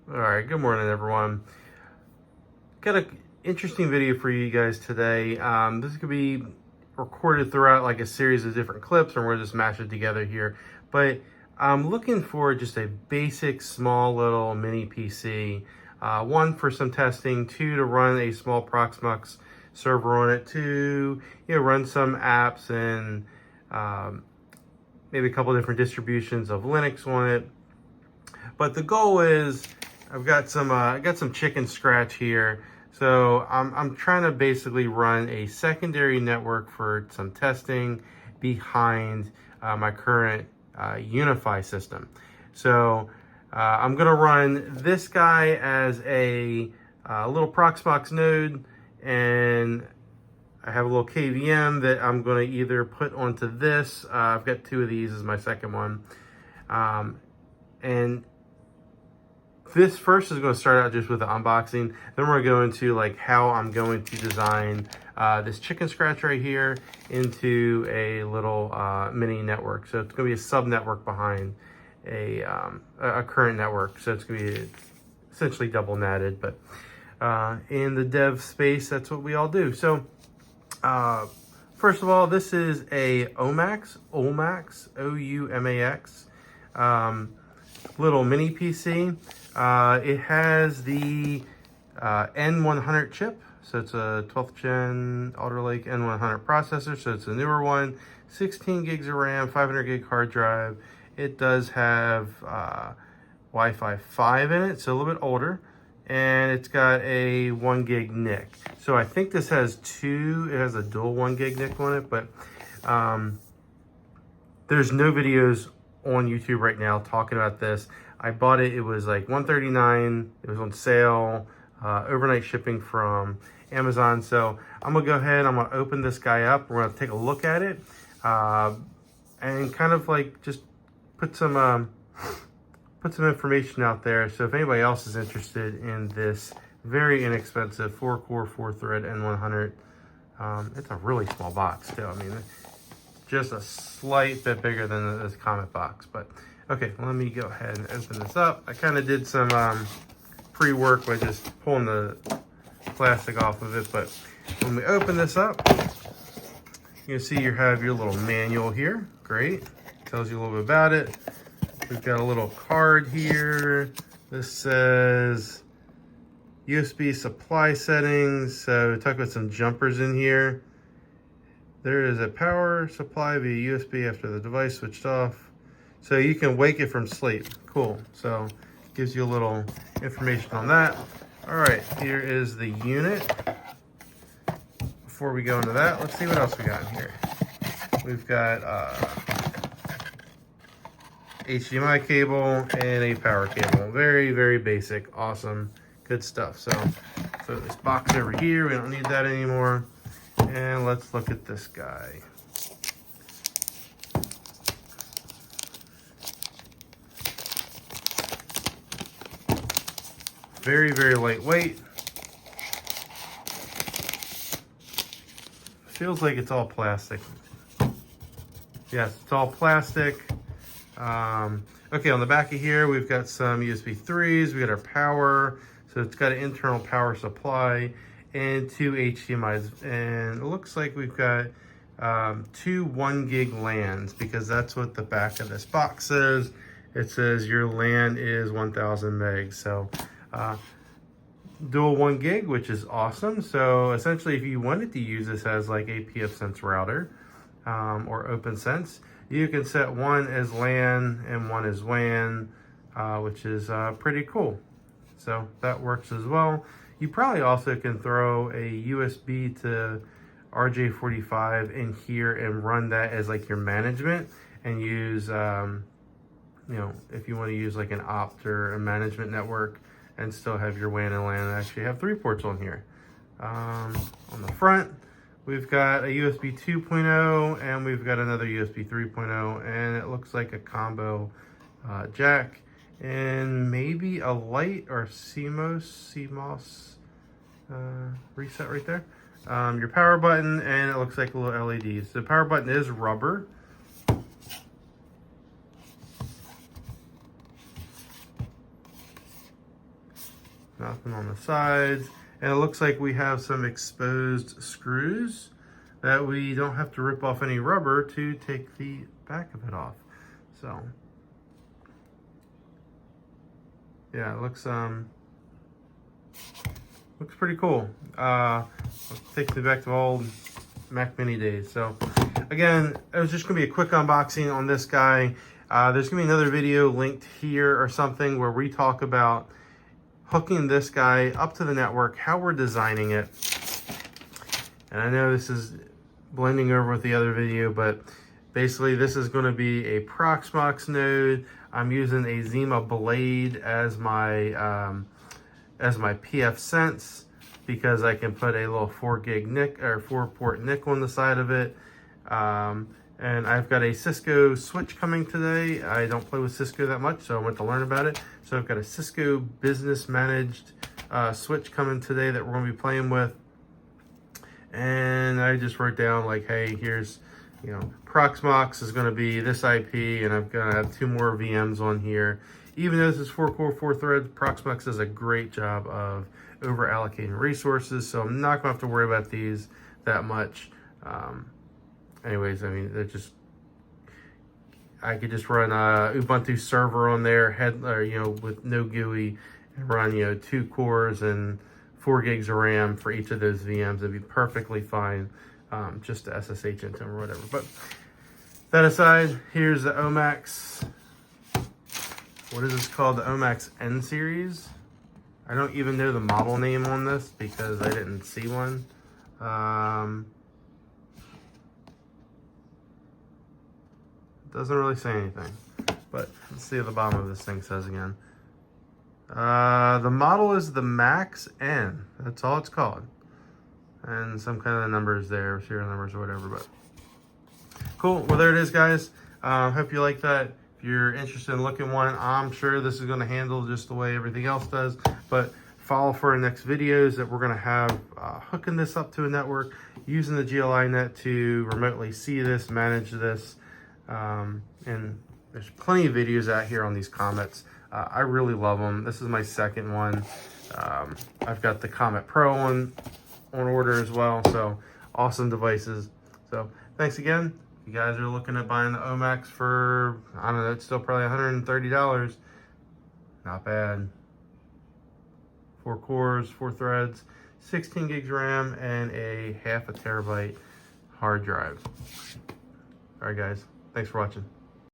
All right, good morning, everyone. Got an interesting video for you guys today. This could be recorded throughout like a series of different clips, and we'll just mash it together here. But I'm looking for just a basic, small little mini PC. One, for some testing. Two, to run a small PUMAX server on it. To run some apps and maybe a couple different distributions of Linux on it. But the goal is, I've got some chicken scratch here. So I'm trying to basically run a secondary network for some testing behind my current Unify system. So I'm gonna run this guy as a little PUMAX node, and I have a little KVM that I'm gonna either put onto this. I've got two of these as my second one. And this first is going to start out just with the unboxing. Then we're going to like how I'm going to design this chicken scratch right here into a little mini network. So it's going to be a sub network behind a current network. So it's going to be essentially double natted, but in the dev space, that's what we all do. So first of all, this is a OUMAX, OUMAX little mini PC. It has the N100 chip, so it's a 12th gen Alder Lake N100 processor, so it's a newer one. 16 gigs of RAM, 500 gig hard drive. It does have Wi-Fi 5 in it, so a little bit older, and it's got a 1 gig NIC. So I think this has it has a dual 1 gig NIC on it, but there's no videos on YouTube right now talking about this. I bought it, it was like $139. It was on sale, overnight shipping from Amazon. So I'm gonna go ahead, I'm gonna open this guy up. We're gonna take a look at it and kind of like just put some information out there. So if anybody else is interested in this very inexpensive 4-core, 4-thread N100, it's a really small box too. I mean, just a slight bit bigger than this Comet box, but okay, let me go ahead and open this up. I kind of did some pre-work by just pulling the plastic off of it, but when we open this up, you can see you have your little manual here. Great, tells you a little bit about it. We've got a little card here. This says USB supply settings. So talk about some jumpers in here. There is a power supply via USB after the device switched off. So you can wake it from sleep. Cool. So gives you a little information on that. All right, here is the unit. Before we go into that, let's see what else we got in here. We've got HDMI cable and a power cable. Very, very basic, awesome, good stuff. So throw this box over here. We don't need that anymore. And let's look at this guy. Very, very lightweight. Feels like it's all plastic. Yes, it's all plastic. Okay, on the back of here, we've got some USB 3s. We got our power. So it's got an internal power supply and two HDMIs. And it looks like we've got two 1 gig LANs, because that's what the back of this box says. It says your LAN is 1000 megs. So dual 1 gig, which is awesome. So essentially, if you wanted to use this as like a pfSense router or OpenSense, you can set one as LAN and one as WAN, which is pretty cool. So that works as well. You probably also can throw a USB to RJ45 in here and run that as like your management, and use, if you want to use like an opt or a management network and still have your WAN and LAN, and actually have 3 ports on here. On the front, we've got a USB 2.0 and we've got another USB 3.0, and it looks like a combo jack and maybe a light or CMOS reset right there. Your power button, and it looks like a little LEDs. The power button is rubber. Nothing on the sides. And it looks like we have some exposed screws that we don't have to rip off any rubber to take the back of it off. So, yeah, it looks pretty cool. Takes me back to old Mac Mini days. So, again, it was just gonna be a quick unboxing on this guy. There's gonna be another video linked here or something where we talk about hooking this guy up to the network, how we're designing it. And I know this is blending over with the other video, but basically this is going to be a PUMAX node. I'm using a Zima blade as my PF Sense because I can put a little 4 gig NIC or 4-port NIC on the side of it. And I've got a Cisco switch coming today. I don't play with Cisco that much, so I went to learn about it. So I've got a Cisco business managed switch coming today that we're gonna be playing with. And I just wrote down like, hey, here's, you know, PUMAX is gonna be this IP, and I'm gonna have 2 more VMs on here. Even though this is 4-core, 4 threads, PUMAX does a great job of over allocating resources. So I'm not gonna have to worry about these that much. Anyways, I mean, they're just, I could just run a Ubuntu server on there, with no GUI, and run, 2 cores and 4 gigs of RAM for each of those VMs. It'd be perfectly fine, just to SSH into them or whatever. But that aside, here's the OUMAX. What is this called? The OUMAX N series. I don't even know the model name on this because I didn't see one. Doesn't really say anything, but let's see what the bottom of this thing says again. The model is the Max N. That's all it's called. And some kind of numbers there, serial numbers or whatever, but cool. Well, there it is, guys. Hope you like that. If you're interested in looking one, I'm sure this is going to handle just the way everything else does, but follow for our next videos that we're going to have hooking this up to a network, using the GLI net to remotely see this, manage this. And there's plenty of videos out here on these Comets. I really love them. This is my second one. I've got the Comet Pro on order as well. So awesome devices. So thanks again. If you guys are looking at buying the OUMAX for, I don't know, it's still probably $130. Not bad. 4 cores, 4 threads, 16 gigs RAM, and a 0.5 terabyte hard drive. All right, guys. Thanks for watching.